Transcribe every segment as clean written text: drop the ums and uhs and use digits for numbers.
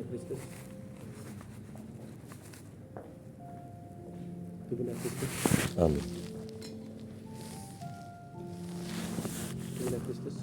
Kristus. Tubuhnya Kristus. Amin. Tubuhnya Kristus.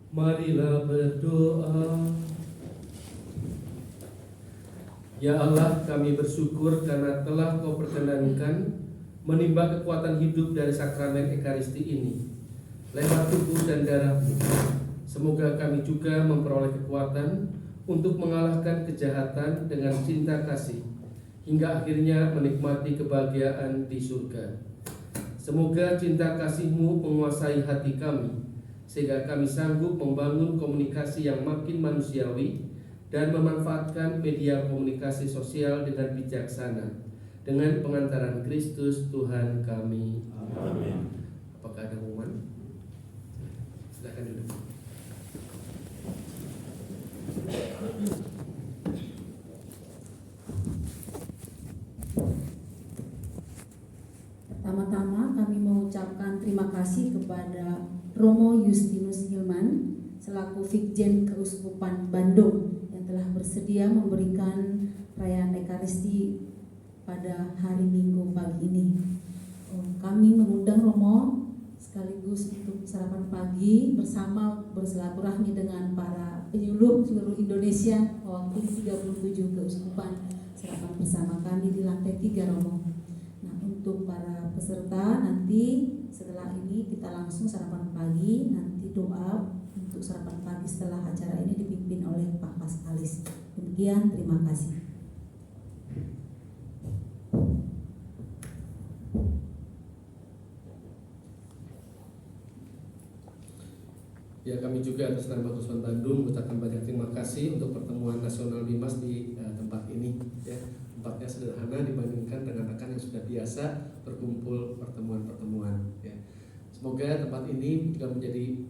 Marilah berdoa. Ya Allah, kami bersyukur karena telah Kau perkenankan menimba kekuatan hidup dari sakramen Ekaristi ini lewat tubuh dan darah-Mu. Semoga kami juga memperoleh kekuatan untuk mengalahkan kejahatan dengan cinta kasih hingga akhirnya menikmati kebahagiaan di surga. Semoga cinta kasih-Mu menguasai hati kami sehingga kami sanggup membangun komunikasi yang makin manusiawi dan memanfaatkan media komunikasi sosial dengan bijaksana dengan pengantaran Kristus Tuhan kami. Amin. Apakah ada pengumuman? Silakan duduk. Pertama-tama kami mengucapkan terima kasih kepada Romo Justinus Hilman selaku Vikjen Keuskupan Bandung yang telah bersedia memberikan perayaan Ekaristi pada hari Minggu pagi ini. Kami mengundang Romo sekaligus untuk sarapan pagi bersama bersilaturahmi dengan para penyuluh seluruh Indonesia mewakili 37 keuskupan. Sarapan bersama kami di lantai 3, Romo. Nah, untuk para peserta nanti setelah ini kita langsung sarapan pagi, nanti doa untuk sarapan pagi setelah acara ini dipimpin oleh Pak Paskalis. Demikian, terima kasih. Ya, kami juga atas nama Keuskupan Bandung mengucapkan banyak terima kasih untuk pertemuan nasional Dimas di tempat ini. Ya, tempatnya sederhana dibandingkan dengan rekan yang sudah biasa berkumpul pertemuan-pertemuan. Ya. Semoga tempat ini juga menjadi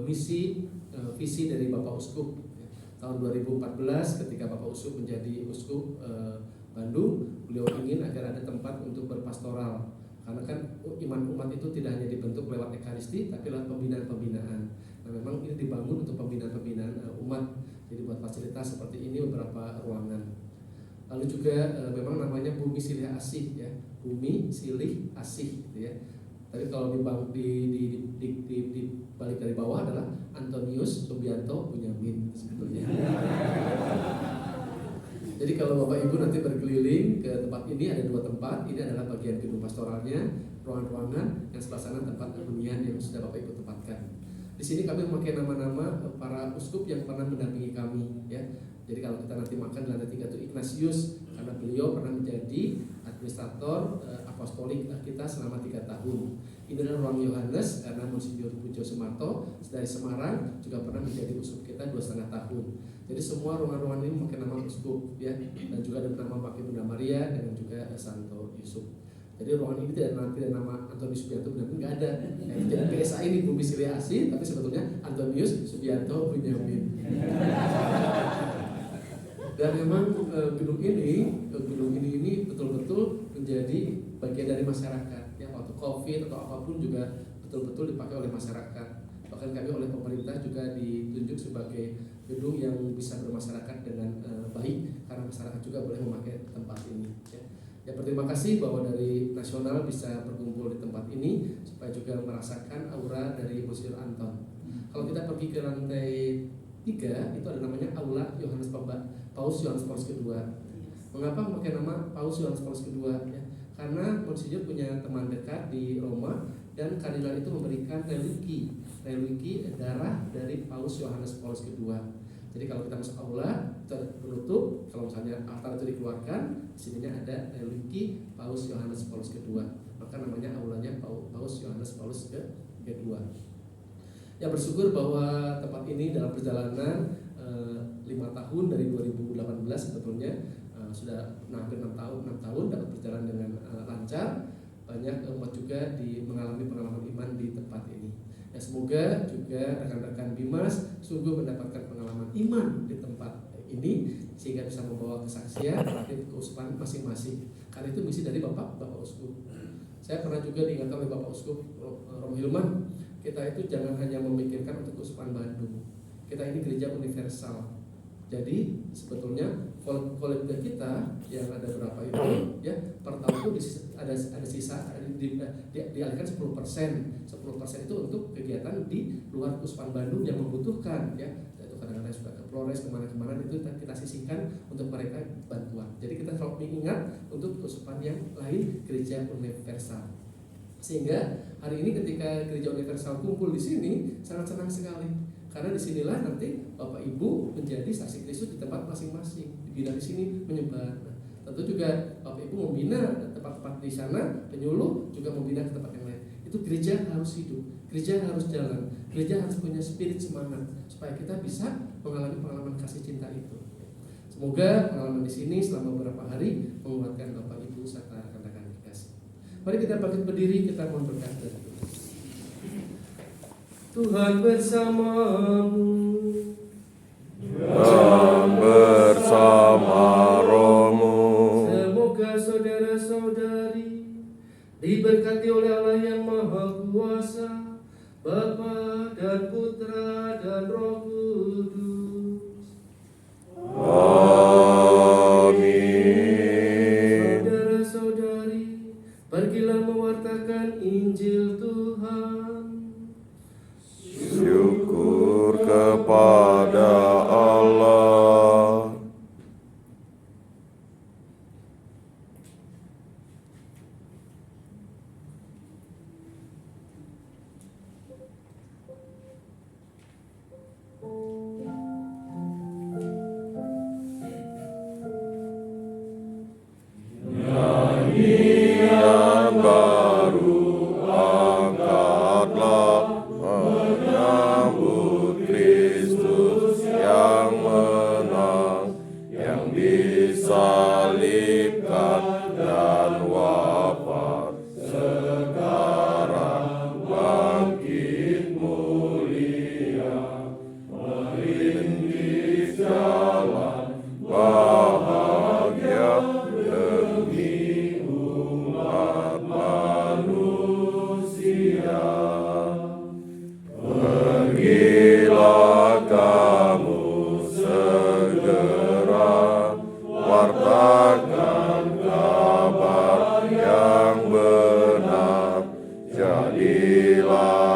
visi dari Bapak Uskup. Ya. Tahun 2014 ketika Bapak Uskup menjadi Uskup Bandung, beliau ingin agar ada tempat untuk berpastoral. Karena kan iman umat itu tidak hanya dibentuk lewat Ekaristi, tapi lewat pembinaan-pembinaan. Nah, memang ini dibangun untuk pembinaan-pembinaan umat. Jadi buat fasilitas seperti ini beberapa ruangan. Lalu juga memang namanya Bumi Silih Asih, ya, Bumi Silih Asih, gitu ya. Tapi kalau di balik dari bawah adalah Antonius Subianto Bunyamin sebetulnya. Jadi kalau Bapak Ibu nanti berkeliling ke tempat ini, ada 2 tempat. Ini adalah bagian gedung pastoralnya, ruangan-ruangan yang sebelah sana tempat hunian yang sudah Bapak Ibu tempatkan. Di sini kami memakai nama-nama para uskup yang pernah mendampingi kami, ya. Jadi kalau kita nanti makan di lantai 3 itu Ignatius, karena beliau pernah menjadi administrator apostolik kita selama 3 tahun. Ini adalah ruang Yohanes karena Monsinyur Pujo Sumarto dari Semarang juga pernah menjadi uskup kita 2,5 tahun. Jadi semua ruangan-ruangan ini memakai nama uskup ya, dan juga ada nama Pakai Bunda Maria dan juga Santo Yusuf. Jadi ruangan ini tidak nama Antonius Subianto benar nggak ada. Jadi PSA ini domisiliasi, tapi sebetulnya Antonius Subianto Benyamin. Dan memang gedung ini betul-betul menjadi bagian dari masyarakat. Ya, waktu COVID atau apapun juga betul-betul dipakai oleh masyarakat. Bahkan kami oleh pemerintah juga ditunjuk sebagai gedung yang bisa bermasyarakat dengan baik, karena masyarakat juga boleh memakai tempat ini. Ya, berterima kasih bahwa dari nasional bisa berkumpul di tempat ini supaya juga merasakan aura dari Monsinyur Anton. Kalau kita pergi ke lantai 3, itu ada namanya Aula Paus Yohanes Paulus II. Mengapa memakai nama Paus Yohanes Paulus II? Ya, karena Monsinyur punya teman dekat di Roma dan kardinal itu memberikan religi darah dari Paus Yohanes Paulus II. Jadi kalau kita masuk aula tertutup, kalau misalnya altar itu dikeluarkan, di sininya ada religi Paus Yohanes Paulus II. Maka namanya aulanya Paus Yohanes Paulus II. Ya, bersyukur bahwa tempat ini dalam perjalanan 5 tahun dari 2018 sebetulnya sudah hampir 6 tahun dapat berjalan dengan lancar. Banyak umat juga mengalami pengalaman iman di tempat ini. Ya, semoga juga rekan-rekan Bimas sungguh mendapatkan pengalaman iman di tempat ini sehingga bisa membawa kesaksian terhadap keuskupan masing-masing. Karena itu misi dari Bapak Uskup. Saya pernah juga diingatkan oleh Bapak Uskup Romo Hilman, kita itu jangan hanya memikirkan untuk keuskupan Bandung. Kita ini gereja universal. Jadi sebetulnya kolektif kita yang ada berapa itu ya per tahun itu ada sisa dialihkan 10%. 10% itu untuk kegiatan di luar keuskupan Bandung yang membutuhkan ya. Itu kadang-kadang sudah ke Flores kemana-kemana itu kita sisihkan untuk mereka bantuan. Jadi kita selalu mengingat untuk keuskupan yang lain gereja universal. Sehingga hari ini ketika gereja universal kumpul di sini sangat senang sekali. Karena disinilah nanti Bapak Ibu menjadi saksi Kristus di tempat masing-masing. Dibina di sini menyebar. Nah, tentu juga Bapak Ibu membina tempat-tempat di sana, penyuluh juga membina ke tempat yang lain. Itu gereja harus hidup, gereja harus jalan, gereja harus punya spirit semangat supaya kita bisa mengalami pengalaman kasih cinta itu. Semoga pengalaman di sini selama beberapa hari menguatkan Bapak Ibu serta rekan-rekan dikasih. Mari kita bangkit berdiri, kita mohon berkat dari Tuhan. Tuhan bersamamu dan bersama rohmu. Semoga saudara-saudari diberkati oleh Allah yang Maha Kuasa, Bapa dan Putra dan Roh Kudus. Amin. Saudara-saudari, pergilah mewartakan Injil Tuhan. Syukur kepada Allah. Nyanyian baru angkatlah menyambut Kristus yang menang, yang disalibkan dan wafat, sekarang bangkit mulia, merintis jalan bahagia demi umat manusia. Pergilah kamu segera, wartakan kabar yang benar, jadilah